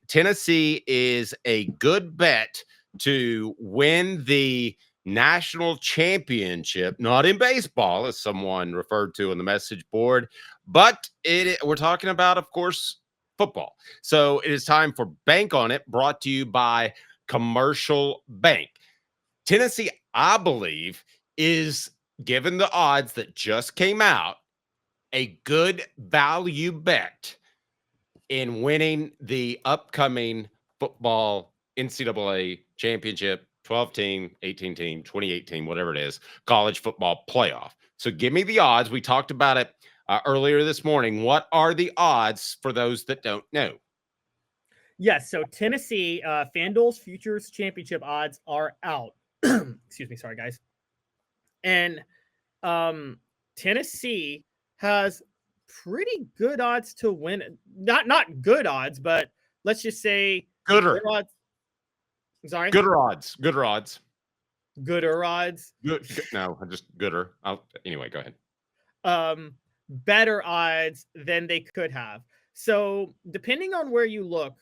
Tennessee is a good bet to win the national championship, not in baseball, as someone referred to on the message board, but we're talking about, of course, football. So it is time for Bank on It, brought to you by Commercial Bank. Tennessee, I believe, is, given the odds that just came out, a good value bet in winning the upcoming football NCAA championship, 12 team, 18 team, 28 team, whatever it is, college football playoff. So give me the odds. We talked about it earlier this morning. What are the odds for those that don't know? Yes, so Tennessee, FanDuel's Futures Championship odds are out. Excuse me, sorry guys. And Tennessee has pretty good odds to win. Not good odds, but let's just say gooder odds. Sorry, gooder odds. Gooder odds. Gooder odds. No, just gooder. Anyway, go ahead. Better odds than they could have. So depending on where you look,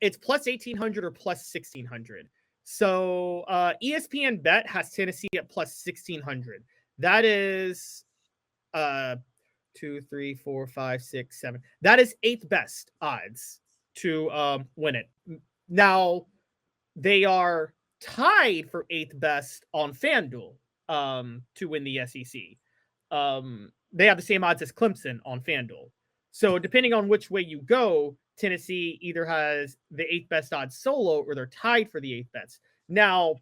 it's plus 1,800 or plus 1,600. So ESPN Bet has Tennessee at plus 1,600. That is 2, 3, 4, 5, 6, 7. That is 8th best odds to win it. Now, they are tied for 8th best on FanDuel to win the SEC. They have the same odds as Clemson on FanDuel. So depending on which way you go, Tennessee either has the 8th best odds solo or they're tied for the 8th best. Now,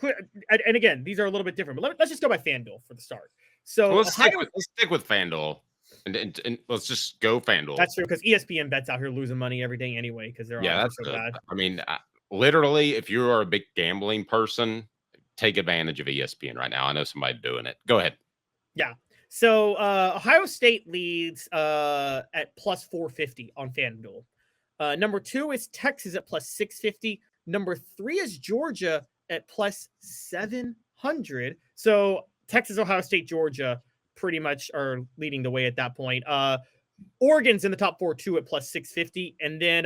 and again, these are a little bit different, but let's just go by FanDuel for the start. So let's stick with FanDuel and let's just go FanDuel. That's true, because ESPN Bet's out here losing money every day anyway because their odds are so bad. I mean, literally, if you are a big gambling person, take advantage of ESPN right now. I know somebody doing it. Go ahead. Yeah. So Ohio State leads at plus 450 on FanDuel. Number 2 is Texas at plus 650. Number 3 is Georgia at plus 700. So Texas, Ohio State, Georgia pretty much are leading the way at that point. Oregon's in the top 4 too at plus 650. And then,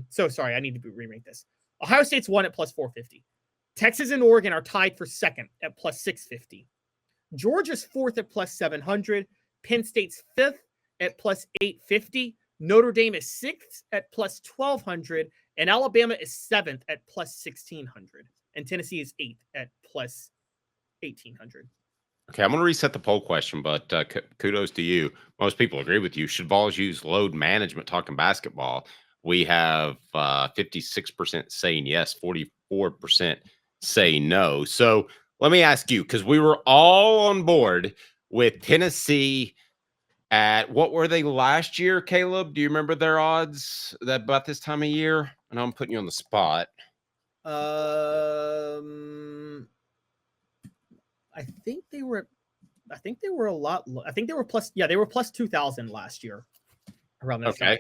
so sorry, I need to remake this. Ohio State's 1 at plus 450. Texas and Oregon are tied for 2nd at plus 650. Georgia's 4th at plus 700. Penn State's 5th at plus 850. Notre Dame is 6th at plus 1200. And Alabama is 7th at plus 1600. And Tennessee is 8th at plus 1800. Okay, I'm going to reset the poll question, but kudos to you. Most people agree with you. Should Vols use load management talking basketball? We have 56% saying yes, 44% say no. So let me ask you, because we were all on board with Tennessee at, what were they last year, Caleb? Do you remember their odds about this time of year? I know I'm putting you on the spot. I think they were a lot. I think they were plus. Yeah, they were plus 2,000 last year. Around that time.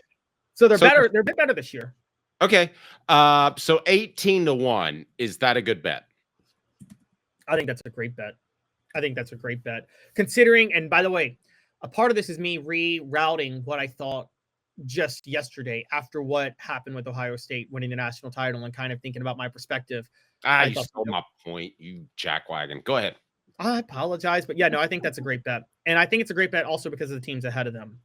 So they're better. They're a bit better this year. Okay. So 18-1. Is that a good bet? I think that's a great bet. Considering, and by the way, a part of this is me rerouting what I thought just yesterday after what happened with Ohio State winning the national title and kind of thinking about my perspective. You stole my point, you jackwagon. Go ahead. I apologize, but yeah, no, I think that's a great bet. And I think it's a great bet also because of the teams ahead of them.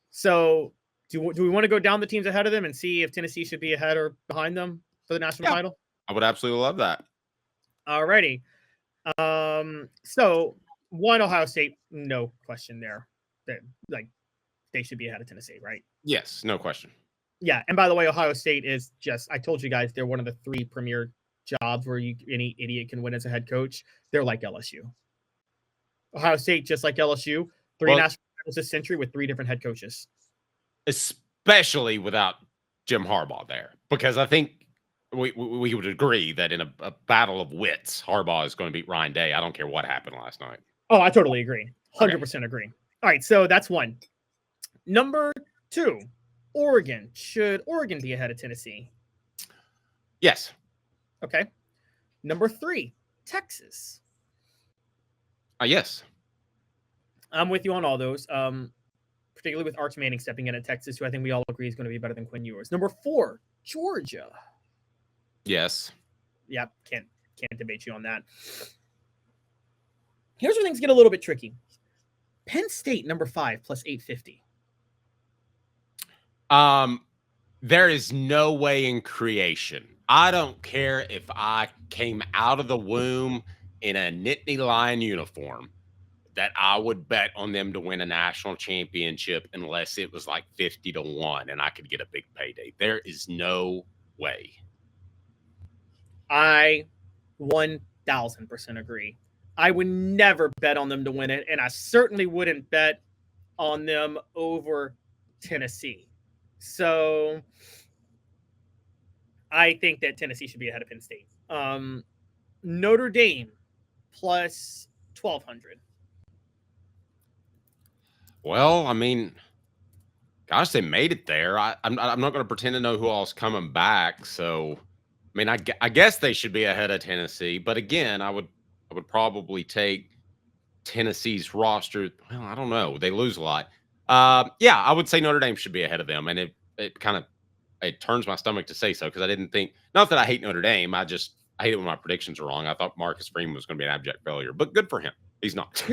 So do we want to go down the teams ahead of them and see if Tennessee should be ahead or behind them for the national title? I would absolutely love that. Alrighty. So 1, Ohio State, no question there. They should be ahead of Tennessee, right? Yes, no question. Yeah, and by the way, Ohio State is just, I told you guys, they're one of the 3 premier jobs where any idiot can win as a head coach. They're like LSU. Ohio State, just like LSU, 3 national titles this century with 3 different head coaches. Especially without Jim Harbaugh there, because I think we would agree that in a battle of wits, Harbaugh is going to beat Ryan Day. I don't care what happened last night. Oh, I totally agree. 100% agree. All right, so that's 1. Number 2, Oregon. Should Oregon be ahead of Tennessee? Yes. Okay. Number 3, Texas. Yes. I'm with you on all those. particularly with Arch Manning stepping in at Texas, who I think we all agree is going to be better than Quinn Ewers. Number 4, Georgia. Yes. Yep, can't debate you on that. Here's where things get a little bit tricky. Penn State, number 5, plus 850. There is no way in creation. I don't care if I came out of the womb in a Nittany Lion uniform that I would bet on them to win a national championship unless it was like 50-1 and I could get a big payday. There is no way. I 1000% agree. I would never bet on them to win it, and I certainly wouldn't bet on them over Tennessee. So I think that Tennessee should be ahead of Penn State. Notre Dame plus 1,200. Well, I mean, gosh, they made it there. I'm not going to pretend to know who all's coming back. So, I mean, I guess they should be ahead of Tennessee. But again, I would probably take Tennessee's roster. Well, I don't know. They lose a lot. Yeah, I would say Notre Dame should be ahead of them. And it kind of turns my stomach to say so because I didn't think, not that I hate Notre Dame. I hate it when my predictions are wrong. I thought Marcus Freeman was going to be an abject failure, but good for him. He's not.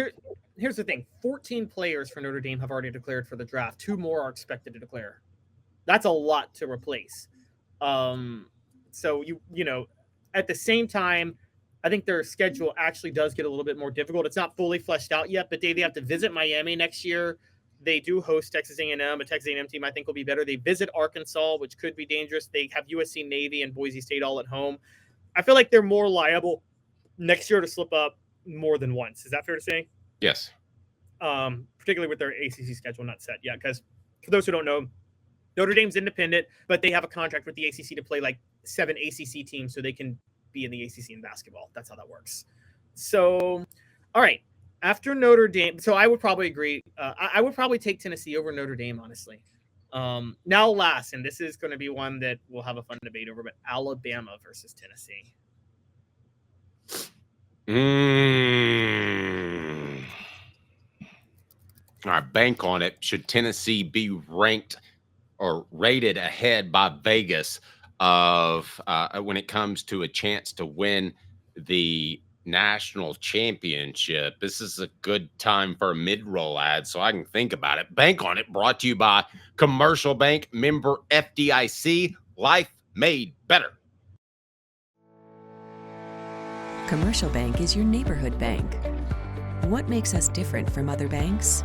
Here's the thing. 14 players for Notre Dame have already declared for the draft. 2 more are expected to declare. That's a lot to replace. So you know, at the same time, I think their schedule actually does get a little bit more difficult. It's not fully fleshed out yet, but they have to visit Miami next year. They do host Texas A&M. A Texas A&M team I think will be better. They visit Arkansas, which could be dangerous. They have USC, Navy, and Boise State all at home. I feel like they're more liable next year to slip up more than once. Is that fair to say? Yes. Particularly with their ACC schedule not set yet. Because for those who don't know, Notre Dame's independent, but they have a contract with the ACC to play like 7 ACC teams so they can be in the ACC in basketball. That's how that works. So, all right. After Notre Dame, so I would probably agree. I would probably take Tennessee over Notre Dame, honestly. Now last, and this is going to be one that we'll have a fun debate over, but Alabama versus Tennessee. All right, bank on it. Should Tennessee be ranked or rated ahead by Vegas of when it comes to a chance to win the national championship? This is a good time for a mid-roll ad so I can think about it. Bank on it. Brought to you by Commercial Bank, member FDIC. Life made better. Commercial Bank is your neighborhood bank. What makes us different from other banks?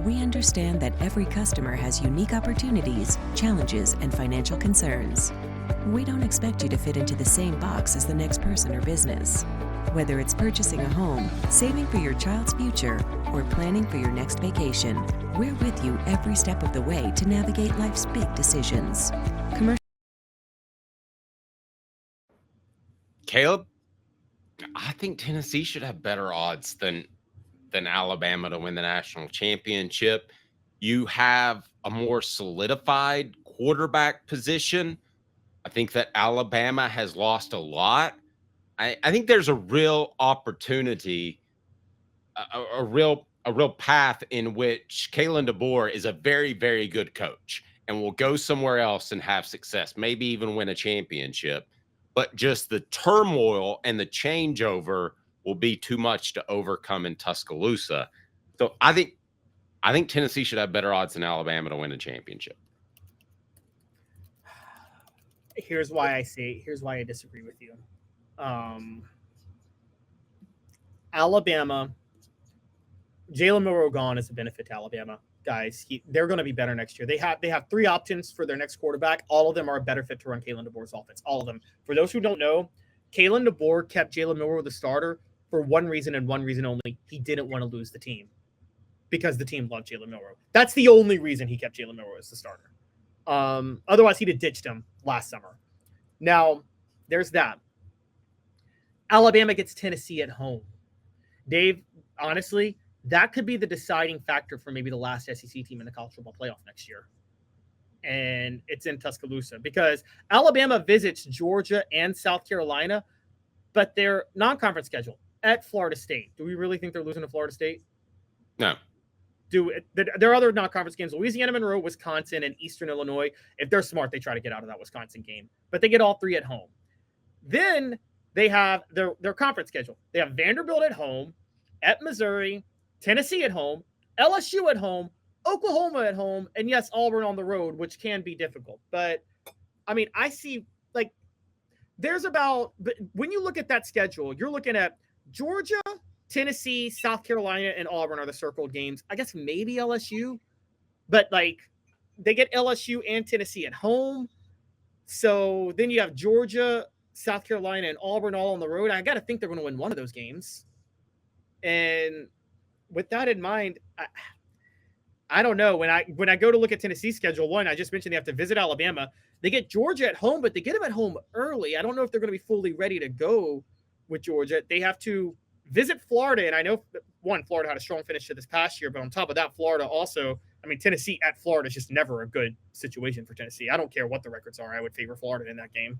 We understand that every customer has unique opportunities, challenges, and financial concerns. We don't expect you to fit into the same box as the next person or business. Whether it's purchasing a home, saving for your child's future, or planning for your next vacation, we're with you every step of the way to navigate life's big decisions. Caleb, I think Tennessee should have better odds than Alabama to win the national championship. You have a more solidified quarterback position. I think that Alabama has lost a lot. I think there's a real opportunity, a real path in which Kalen DeBoer is a very, very good coach and will go somewhere else and have success, maybe even win a championship. But just the turmoil and the changeover will be too much to overcome in Tuscaloosa. So I think Tennessee should have better odds than Alabama to win a championship. Here's why I disagree with you. Alabama, Jalen Milroe gone is a benefit to Alabama. Guys, they're going to be better next year. They have 3 options for their next quarterback. All of them are a better fit to run Kalen DeBoer's offense. All of them. For those who don't know, Kalen DeBoer kept Jalen Milroe the starter for one reason and one reason only. He didn't want to lose the team because the team loved Jalen Milroe. That's the only reason he kept Jalen Milroe as the starter. Otherwise, he'd have ditched him last summer. Now, there's that. Alabama gets Tennessee at home. Dave, honestly, that could be the deciding factor for maybe the last SEC team in the college football playoff next year. And it's in Tuscaloosa because Alabama visits Georgia and South Carolina, but their non-conference schedule at Florida State. Do we really think they're losing to Florida State? No. do it. There are other non-conference games: Louisiana Monroe, Wisconsin, and Eastern Illinois. If they're smart, they try to get out of that Wisconsin game, but they get all three at home. Then they have their conference schedule. They have Vanderbilt at home, at Missouri, Tennessee at home, LSU at home, Oklahoma at home, and yes, Auburn on the road, which can be difficult. But I mean, I see like there's about, but when you look at that schedule, you're looking at Georgia, Tennessee, South Carolina, and Auburn are the circled games. I guess maybe LSU, but like they get LSU and Tennessee at home. So then you have Georgia, South Carolina, and Auburn all on the road. I got to think they're going to win one of those games. And with that in mind, I don't know. When I go to look at Tennessee's schedule, one, I just mentioned they have to visit Alabama. They get Georgia at home, but they get them at home early. I don't know if they're going to be fully ready to go with Georgia. They have to visit Florida. And I know, one, Florida had a strong finish to this past year, but on top of that, Florida also, I mean, Tennessee at Florida is just never a good situation for Tennessee. I don't care what the records are. I would favor Florida in that game.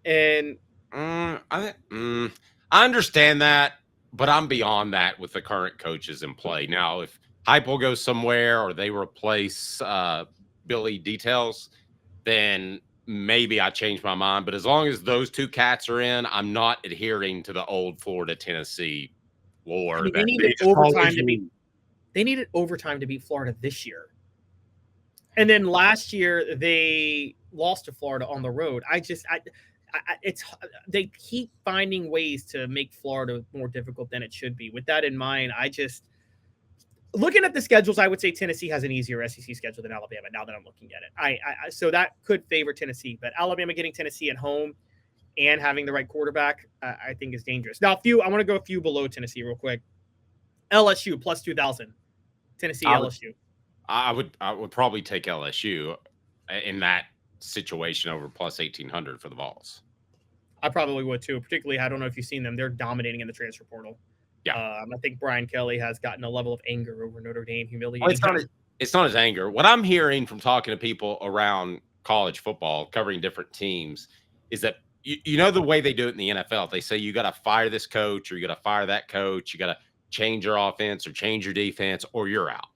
And I understand that, but I'm beyond that with the current coaches in play. Now, if Heupel goes somewhere or they replace Billy Details, then maybe I change my mind. But as long as those two cats are in, I'm not adhering to the old Florida Tennessee lore. I mean, they needed overtime to beat Florida this year. And then last year they lost to Florida on the road. They keep finding ways to make Florida more difficult than it should be. With that in mind, looking at the schedules, I would say Tennessee has an easier SEC schedule than Alabama now that I'm looking at it. So that could favor Tennessee, but Alabama getting Tennessee at home and having the right quarterback, I think is dangerous. Now, I want to go a few below Tennessee real quick. LSU plus 2,000. Tennessee, LSU. I would probably take LSU in that situation over plus 1,800 for the Vols. I probably would too. Particularly, I don't know if you've seen them. They're dominating in the transfer portal. Yeah. I think Brian Kelly has gotten a level of anger over Notre Dame humiliating. Well, it's not his anger. What I'm hearing from talking to people around college football, covering different teams, is that you know the way they do it in the NFL. They say you got to fire this coach or you got to fire that coach. You got to change your offense or change your defense or you're out.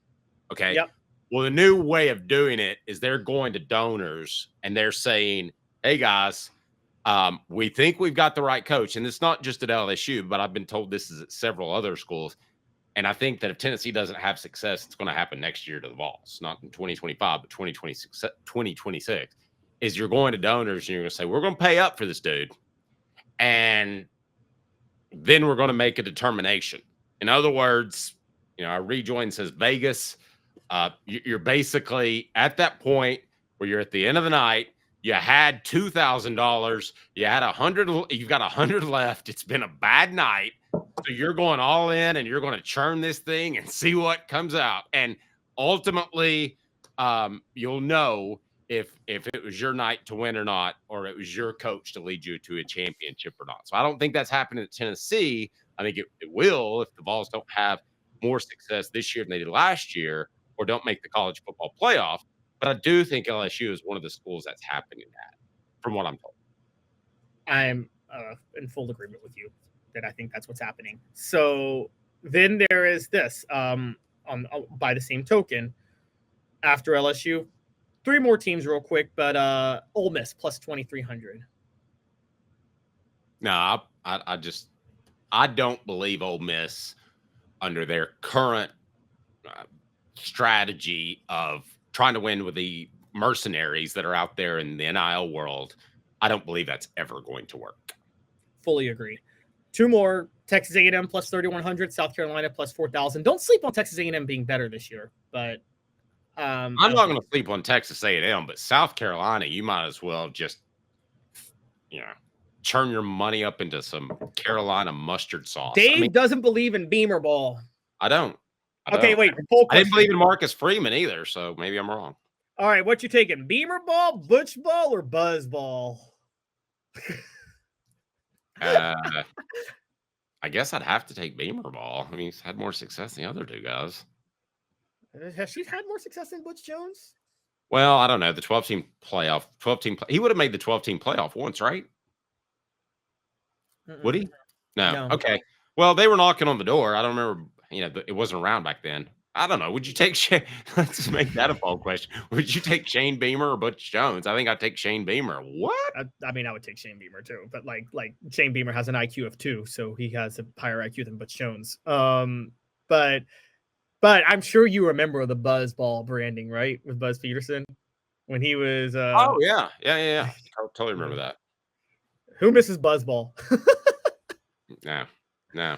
Okay. Yep. Well, the new way of doing it is they're going to donors and they're saying, hey, guys, we think we've got the right coach. And it's not just at LSU, but I've been told this is at several other schools. And I think that if Tennessee doesn't have success, it's going to happen next year to the Vols, not in 2025, but 2026, is you're going to donors and you're going to say, we're going to pay up for this dude. And then we're going to make a determination. In other words, our rejoin says Vegas. You're basically at that point where you're at the end of the night. You had $2,000. You had 100. You've got 100 left. It's been a bad night. So you're going all in and you're going to churn this thing and see what comes out. And ultimately, you'll know if it was your night to win or not, or it was your coach to lead you to a championship or not. So I don't think that's happening at Tennessee. I think it will if the Vols don't have more success this year than they did last year, or don't make the college football playoff. But I do think LSU is one of the schools that's happening that, from what I'm told. I'm in full agreement with you that I think that's what's happening. So then there is this, by the same token, after LSU, three more teams real quick, but Ole Miss plus 2,300. No, I don't believe Ole Miss under their current strategy of trying to win with the mercenaries that are out there in the NIL world. I don't believe that's ever going to work. Fully agree. Two more, Texas A&M plus 3,100, South Carolina plus 4,000. Don't sleep on Texas A&M being better this year, but I'm not going to sleep on Texas A&M, but South Carolina, you might as well just, churn your money up into some Carolina mustard sauce. Dave doesn't believe in Beamer ball. I don't. Okay, wait. I didn't believe in Marcus Freeman either, so maybe I'm wrong. All right, what you taking? Beamer ball, Butch ball, or Buzz ball? I guess I'd have to take Beamer ball. I mean, he's had more success than the other two guys. Has she had more success than Butch Jones? Well, I don't know. The 12-team playoff. He would have made the 12-team playoff once, right? Would he? No. Okay. Well, they were knocking on the door. I don't remember. It wasn't around back then. I don't know. Would you take Shane? Let's just make that a poll question. Would you take Shane Beamer or Butch Jones? I think I'd take Shane Beamer. What? I mean, I would take Shane Beamer too, but like Shane Beamer has an IQ of 2, so he has a higher IQ than Butch Jones. But I'm sure you remember the Buzzball branding, right? With Buzz Peterson when he was. Oh yeah. I totally remember that. Who misses Buzzball? No.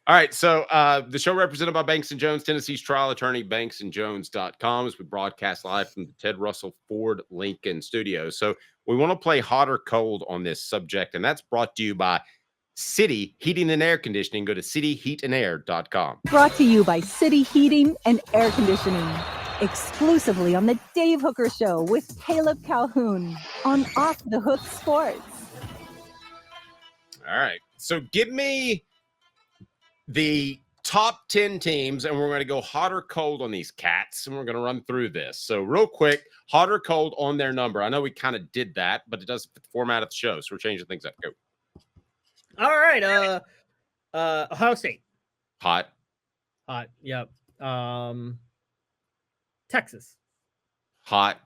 All right, so the show represented by Banks & Jones, Tennessee's trial attorney, banksandjones.com, as we broadcast live from the Ted Russell Ford Lincoln studio. So we want to play hot or cold on this subject, and that's brought to you by City Heating and Air Conditioning. Go to cityheatandair.com. Brought to you by City Heating and Air Conditioning. Exclusively on the Dave Hooker Show with Caleb Calhoun on Off the Hook Sports. All right, so give me the top 10 teams, and we're going to go hot or cold on these cats, and we're going to run through this. So real quick, hot or cold on their number. I know we kind of did that, but it doesn't fit the format of the show, so we're changing things up. Go. All right. Ohio State. Hot. Yep. Texas. Hot.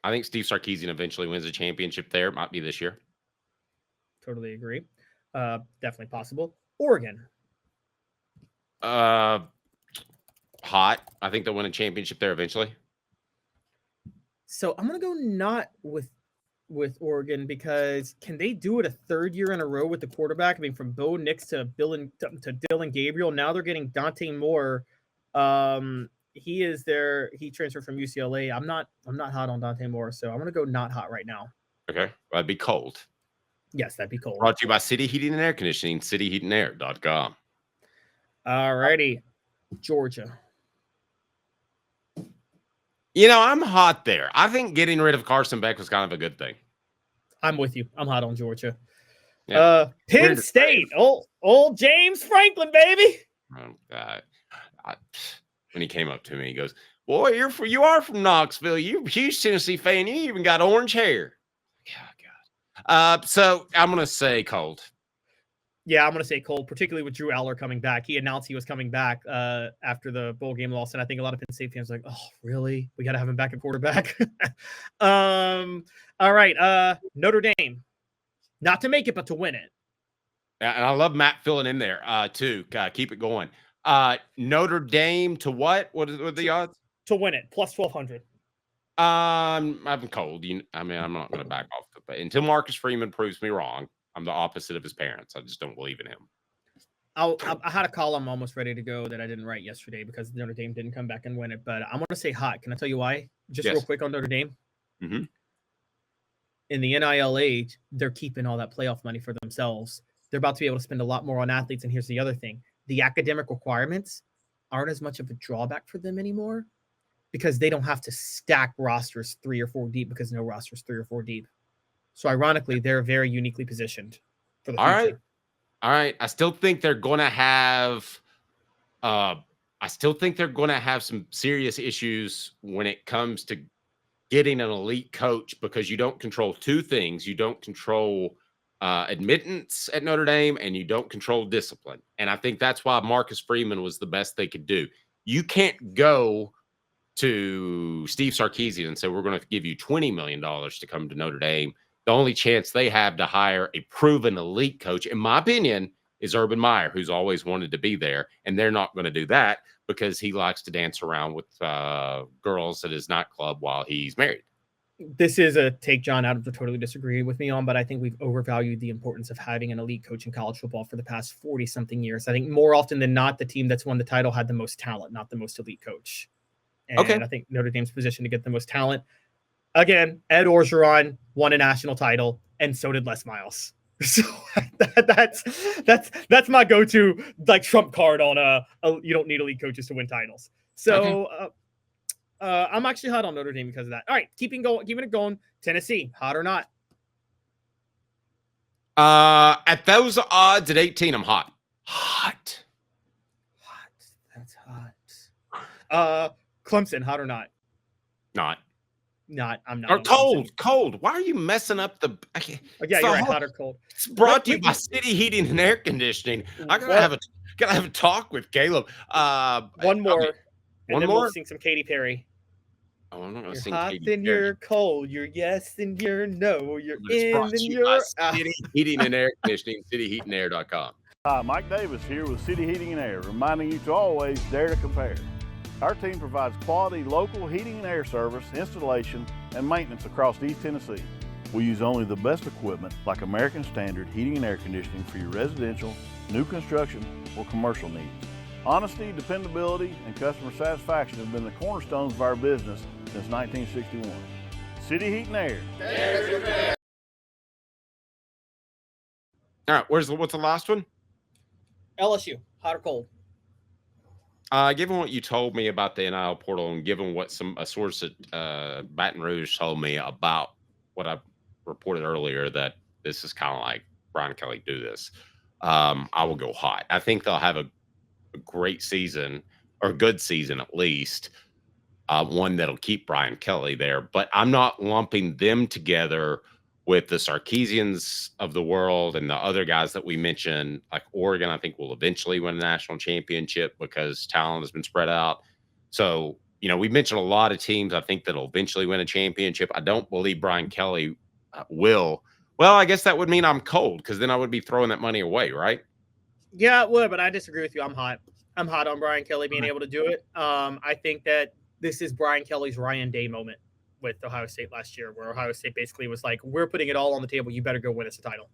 I think Steve Sarkisian eventually wins a championship there. It might be this year. Totally agree. Definitely possible. Oregon. Hot. I think they'll win a championship there eventually. So I'm gonna go not with Oregon, because can they do it a third year in a row with the quarterback? I mean, from Bo Nix to Dylan Gabriel. Now they're getting Dante Moore. He transferred from UCLA. I'm not hot on Dante Moore, so I'm gonna go not hot right now. Okay, well, that'd be cold. Yes, that'd be cold. Brought to you by City Heating and Air Conditioning, cityheatandair.com. All righty, Georgia. You know, I'm hot there. I think getting rid of Carson Beck was kind of a good thing. I'm with you. I'm hot on Georgia. Yeah. Penn State. Old James Franklin, baby. When he came up to me, he goes, "Boy, you are from Knoxville. You're a huge Tennessee fan. You even got orange hair." Oh, God. So I'm gonna say cold. Yeah, I'm going to say cold, particularly with Drew Aller coming back. He announced he was coming back after the bowl game loss, and I think a lot of Penn State fans are like, oh, really? We got to have him back at quarterback? All right, Notre Dame. Not to make it, but to win it. And I love Matt filling in there, too. Keep it going. Notre Dame to what? What are the odds? To win it, plus 1,200. I'm cold. I'm not going to back off. But until Marcus Freeman proves me wrong, I'm the opposite of his parents. I just don't believe in him. I had a column almost ready to go that I didn't write yesterday because Notre Dame didn't come back and win it. But I'm going to say hot. Can I tell you why? Just real quick on Notre Dame. Mm-hmm. In the NIL age, they're keeping all that playoff money for themselves. They're about to be able to spend a lot more on athletes. And here's the other thing. The academic requirements aren't as much of a drawback for them anymore because they don't have to stack rosters 3 or 4 deep because no roster's 3 or 4 deep. So ironically, they're very uniquely positioned for the future. All right. I still think they're going to have some serious issues when it comes to getting an elite coach because you don't control 2 things. You don't control admittance at Notre Dame and you don't control discipline. And I think that's why Marcus Freeman was the best they could do. You can't go to Steve Sarkisian and say, we're going to give you $20 million to come to Notre Dame. The only chance they have to hire a proven elite coach, in my opinion, is Urban Meyer, who's always wanted to be there. And they're not going to do that because he likes to dance around with girls at his nightclub while he's married. This is a take John Adams would totally disagree with me on, but I think we've overvalued the importance of having an elite coach in college football for the past 40-something years. I think more often than not, the team that's won the title had the most talent, not the most elite coach. And I think Notre Dame's positioned to get the most talent. Again, Ed Orgeron won a national title, and so did Les Miles. So that's my go-to like trump card on you don't need elite coaches to win titles. So I'm actually hot on Notre Dame because of that. All right, keeping it going. Tennessee, hot or not? At those odds at 18, I'm hot. Hot. That's hot. Clemson, hot or not? Not. I'm not. Or cold. Why are you messing up the? You're right. Hot or cold. It's brought to you by City Heating and Air Conditioning. I gotta have a talk with Caleb. One more. And One then more? we'll sing some Katy Perry. Oh, I'm not going to You're sing hot, Katy then Perry. you're cold. You're yes, then you're no. You're But it's in, brought then to you by you're City Heating and Air Conditioning, cityheatandair.com. Hi, Mike Davis here with City Heating and Air, reminding you to always dare to compare. Our team provides quality local heating and air service, installation, and maintenance across East Tennessee. We use only the best equipment like American Standard heating and air conditioning for your residential, new construction, or commercial needs. Honesty, dependability, and customer satisfaction have been the cornerstones of our business since 1961. City Heat and Air. All right, what's the last one? LSU, hot or cold? Given what you told me about the NIL portal and given what a source at Baton Rouge told me about what I reported earlier, that this is kind of like Brian Kelly do this, I will go hot. I think they'll have a great season, or a good season at least, one that'll keep Brian Kelly there. But I'm not lumping them together with the Sarkisians of the world and the other guys that we mentioned. Like Oregon, I think will eventually win a national championship because talent has been spread out. So, we mentioned a lot of teams I think that'll eventually win a championship. I don't believe Brian Kelly will. Well, I guess that would mean I'm cold, because then I would be throwing that money away, right? Yeah, it would, but I disagree with you. I'm hot. I'm hot on Brian Kelly being able to do it. I think that this is Brian Kelly's Ryan Day moment with Ohio State last year, where Ohio State basically was like, we're putting it all on the table. You better go win us a title.